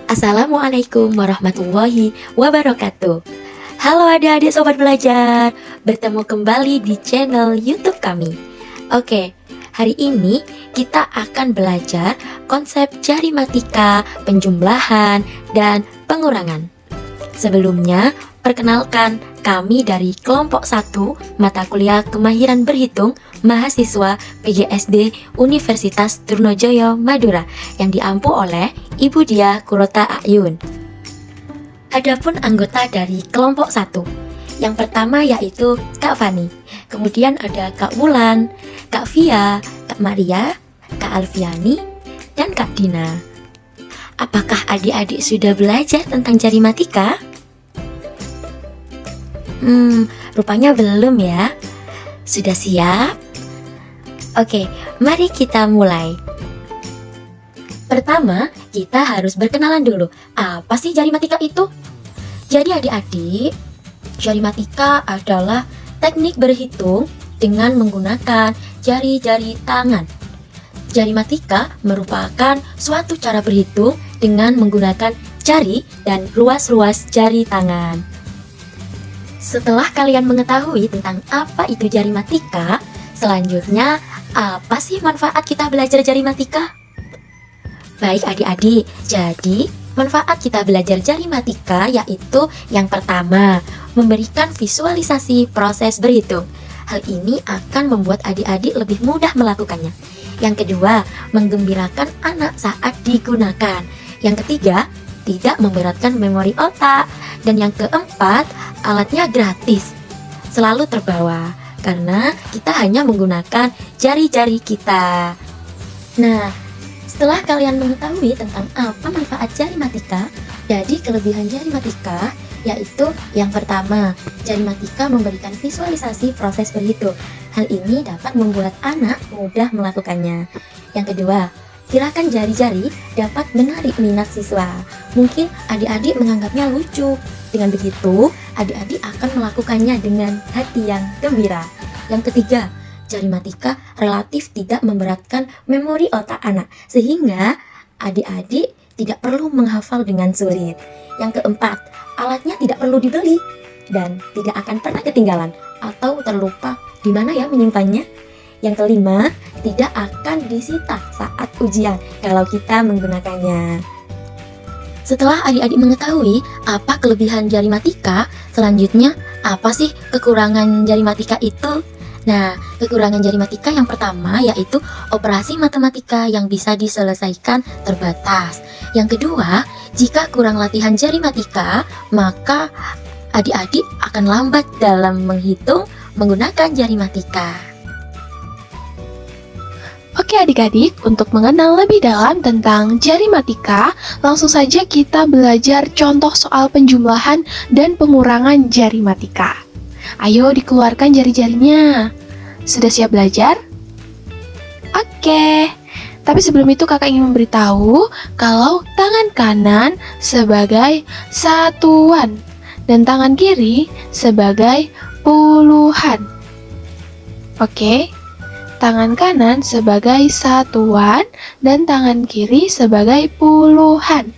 Assalamualaikum warahmatullahi wabarakatuh. Halo adik-adik sobat belajar, bertemu kembali di channel YouTube kami. Oke, hari ini kita akan belajar konsep jarimatika, penjumlahan, dan pengurangan. Sebelumnya, perkenalkan kami dari kelompok 1 mata kuliah kemahiran berhitung mahasiswa PGSD Universitas Trunojoyo Madura yang diampu oleh Ibu Diah Kurota Ayun. Adapun anggota dari kelompok 1, yang pertama yaitu Kak Fani, kemudian ada Kak Wulan, Kak Via, Kak Maria, Kak Alfiani, dan Kak Dina. Apakah adik-adik sudah belajar tentang jarimatika? Rupanya belum ya. Sudah siap? Oke, mari kita mulai. Pertama, kita harus berkenalan dulu. Apa sih jarimatika itu? Jadi adik-adik, jarimatika adalah teknik berhitung dengan menggunakan jari-jari tangan. Jarimatika merupakan suatu cara berhitung dengan menggunakan jari dan ruas-ruas jari tangan. Setelah kalian mengetahui tentang apa itu jarimatika, selanjutnya apa sih manfaat kita belajar jarimatika? Baik adik-adik, jadi manfaat kita belajar jarimatika yaitu yang pertama, memberikan visualisasi proses berhitung. Hal ini akan membuat adik-adik lebih mudah melakukannya. Yang kedua, menggembirakan anak saat digunakan. Yang ketiga, tidak memberatkan memori otak. Dan yang keempat, alatnya gratis, selalu terbawa karena kita hanya menggunakan jari-jari kita. Nah, setelah kalian mengetahui tentang apa manfaat jarimatika, jadi kelebihan jarimatika yaitu yang pertama, jarimatika memberikan visualisasi proses berhitung. Hal ini dapat membuat anak mudah melakukannya. Yang kedua, gerakan jari-jari dapat menarik minat siswa. Mungkin adik-adik menganggapnya lucu. Dengan begitu, adik-adik akan melakukannya dengan hati yang gembira. Yang ketiga, jarimatika relatif tidak memberatkan memori otak anak, sehingga adik-adik tidak perlu menghafal dengan sulit. Yang keempat, alatnya tidak perlu dibeli dan tidak akan pernah ketinggalan atau terlupa di mana ya menyimpannya. Yang kelima, tidak akan disita saat ujian kalau kita menggunakannya. Setelah adik-adik mengetahui apa kelebihan jarimatika, selanjutnya apa sih kekurangan jarimatika itu? Nah, kekurangan jarimatika yang pertama yaitu operasi matematika yang bisa diselesaikan terbatas. Yang kedua, jika kurang latihan jarimatika, maka adik-adik akan lambat dalam menghitung menggunakan jarimatika. Oke adik-adik, untuk mengenal lebih dalam tentang jarimatika, langsung saja kita belajar contoh soal penjumlahan dan pengurangan jarimatika. Ayo dikeluarkan jari-jarinya. Sudah siap belajar? Oke. Tapi sebelum itu kakak ingin memberitahu kalau tangan kanan sebagai satuan dan tangan kiri sebagai puluhan. Oke. Tangan kanan sebagai satuan dan tangan kiri sebagai puluhan.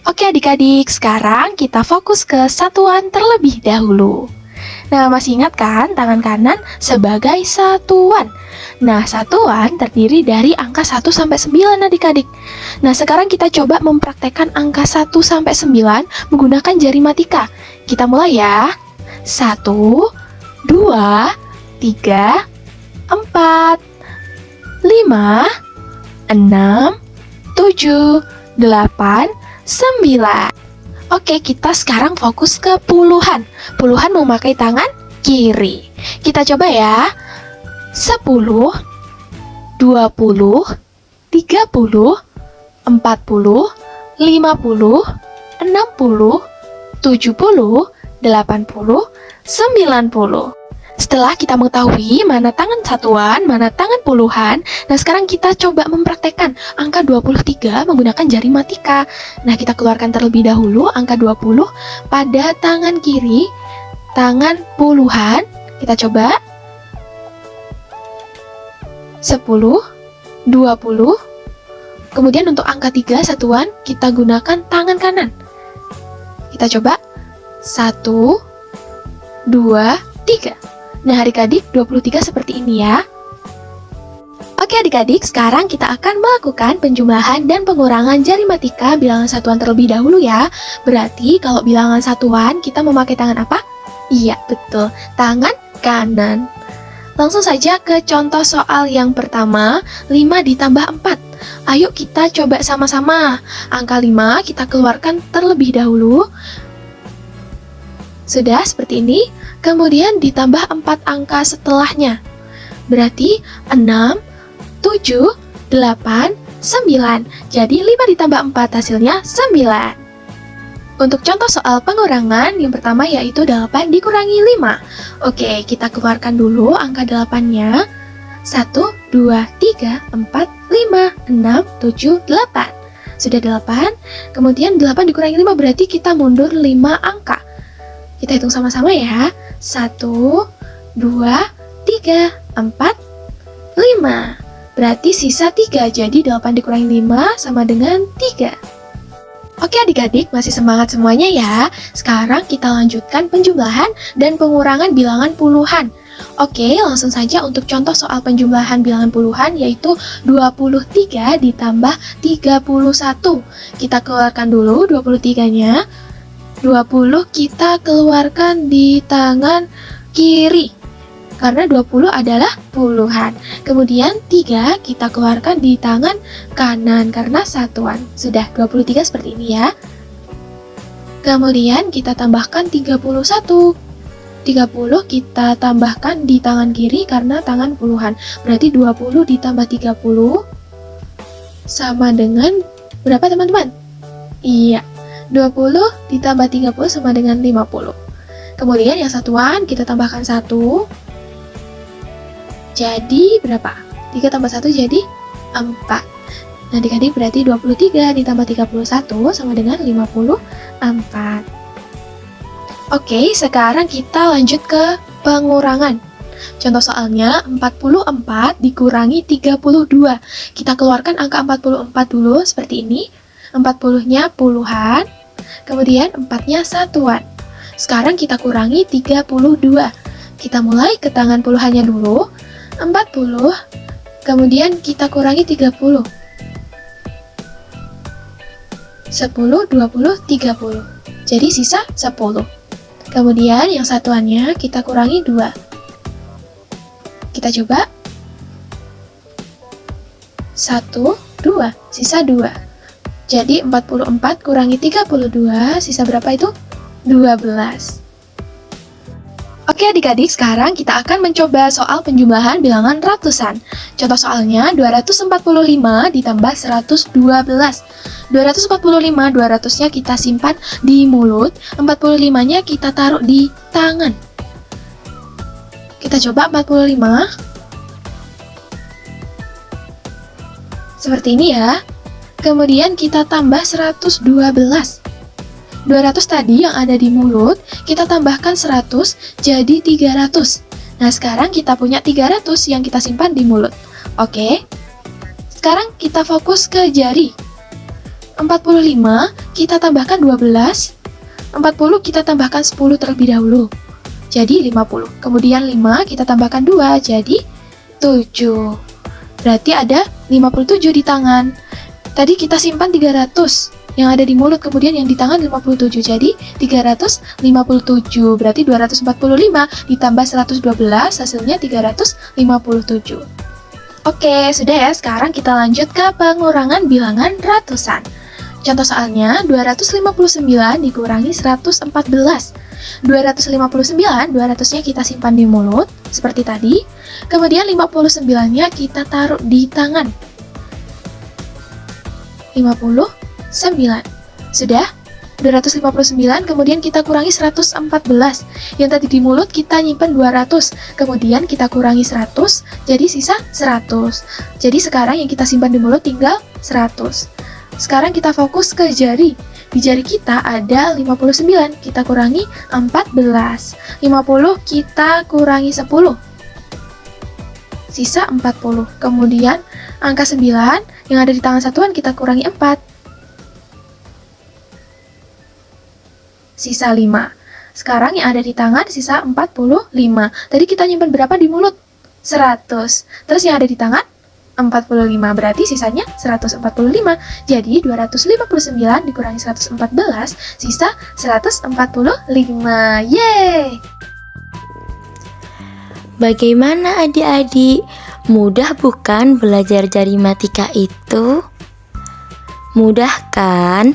Oke adik-adik, sekarang kita fokus ke satuan terlebih dahulu. Nah, masih ingat kan tangan kanan sebagai satuan? Nah, satuan terdiri dari angka 1 sampai 9 adik-adik. Nah, sekarang kita coba mempraktekkan angka 1 sampai 9 menggunakan jarimatika. Kita mulai ya. 1, 2, 3, 4, 5, 6, 7, 8, 9. Oke, kita sekarang fokus ke puluhan. Puluhan memakai tangan kiri. Kita coba ya. 10, 20, 30, 40, 50, 60, 70, 80, 90. Setelah kita mengetahui mana tangan satuan, mana tangan puluhan, nah sekarang kita coba mempraktekkan angka 23 menggunakan jarimatika. Nah, kita keluarkan terlebih dahulu angka 20 pada tangan kiri, tangan puluhan. Kita coba 10, 20, Kemudian untuk angka 3 satuan, kita gunakan tangan kanan. Kita coba. 1, 2, 3. Nah, adik-adik 23 seperti ini ya. Oke adik-adik, sekarang kita akan melakukan penjumlahan dan pengurangan jari matika bilangan satuan terlebih dahulu ya. Berarti kalau bilangan satuan kita memakai tangan apa? Iya, betul, tangan kanan. Langsung saja ke contoh soal yang pertama, 5 ditambah 4. Ayo kita coba sama-sama. Angka 5 kita keluarkan terlebih dahulu. Sudah seperti ini. Kemudian ditambah 4 angka setelahnya. Berarti 6, 7, 8, 9. Jadi 5 ditambah 4 hasilnya 9. Untuk contoh soal pengurangan, yang pertama yaitu 8 dikurangi 5. Oke, kita keluarkan dulu angka 8-nya. 1, 2, 3, 4, 5, 6, 7, 8. Sudah 8. Kemudian 8 dikurangi 5 berarti kita mundur 5 angka. Kita hitung sama-sama ya. 1, 2, 3, 4, 5. Berarti sisa 3, jadi 8 dikurangi 5 sama dengan 3. Oke adik-adik, masih semangat semuanya ya. Sekarang kita lanjutkan penjumlahan dan pengurangan bilangan puluhan. Oke, langsung saja untuk contoh soal penjumlahan bilangan puluhan yaitu 23 ditambah 31. Kita keluarkan dulu 23-nya. 20 kita keluarkan di tangan kiri. Karena 20 adalah puluhan. Kemudian 3 kita keluarkan di tangan kanan karena satuan. Sudah 23 seperti ini ya. Kemudian kita tambahkan 31. 30 kita tambahkan di tangan kiri karena tangan puluhan. Berarti 20 ditambah 30 sama dengan berapa teman-teman? Iya, 20 ditambah 30 sama dengan 50. Kemudian yang satuan kita tambahkan 1. Jadi berapa? 3 tambah 1 jadi 4. Nah adik-adik berarti 23 ditambah 31 sama dengan 54. Oke, sekarang kita lanjut ke pengurangan. Contoh soalnya 44 dikurangi 32. Kita keluarkan angka 44 dulu seperti ini. 40-nya puluhan, kemudian 4-nya satuan. Sekarang kita kurangi 32. Kita mulai ke tangan puluhannya dulu. 40, kemudian kita kurangi 30. 10, 20, 30. Jadi sisa 10. Kemudian yang satuannya kita kurangi 2. Kita coba. 1, 2, sisa 2. Jadi 44 kurangi 32, sisa berapa itu? 12. Oke adik-adik, sekarang kita akan mencoba soal penjumlahan bilangan ratusan. Contoh soalnya 245 ditambah 112. 245, 200-nya kita simpan di mulut, 45-nya kita taruh di tangan. Kita coba 45. Seperti ini ya. Kemudian kita tambah 112. 200 tadi yang ada di mulut, kita tambahkan 100 jadi 300. Nah sekarang kita punya 300 yang kita simpan di mulut. Oke, sekarang kita fokus ke jari. 45 kita tambahkan 12. 40 kita tambahkan 10 terlebih dahulu, jadi 50. Kemudian 5 kita tambahkan 2 jadi 7. Berarti ada 57 di tangan. Tadi kita simpan 300 yang ada di mulut, kemudian yang di tangan 57, jadi 357. Berarti 245 ditambah 112 hasilnya 357. Oke, sudah ya. Sekarang kita lanjut ke pengurangan bilangan ratusan. Contoh soalnya 259 dikurangi 114. 259, 200-nya kita simpan di mulut seperti tadi. Kemudian 59-nya kita taruh di tangan. 59. Sudah? 259, kemudian kita kurangi 114. Yang tadi di mulut kita nyimpen 200, kemudian kita kurangi 100, jadi sisa 100. Jadi sekarang yang kita simpan di mulut tinggal 100. Sekarang kita fokus ke jari. Di jari kita ada 59, kita kurangi 14. 50 kita kurangi 10. Sisa 40. Kemudian angka 9 Yang ada di tangan satuan kita kurangi 4. Sisa 5. Sekarang yang ada di tangan sisa 45. Tadi kita nyimpan berapa di mulut? 100. Terus yang ada di tangan 45, berarti sisanya 145. Jadi 259 dikurangi 114, sisa 145. Yeay! Bagaimana adik-adik? Mudah bukan belajar matematika itu? Mudah kan?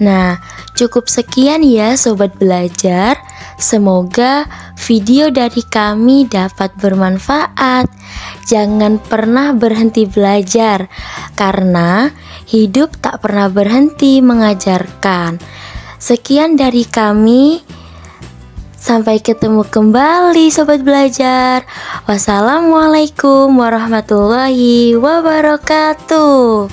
Nah, cukup sekian ya sobat belajar. Semoga video dari kami dapat bermanfaat. Jangan pernah berhenti belajar, karena hidup tak pernah berhenti mengajarkan. Sekian dari kami. Sampai ketemu kembali sobat belajar. Wassalamualaikum warahmatullahi wabarakatuh.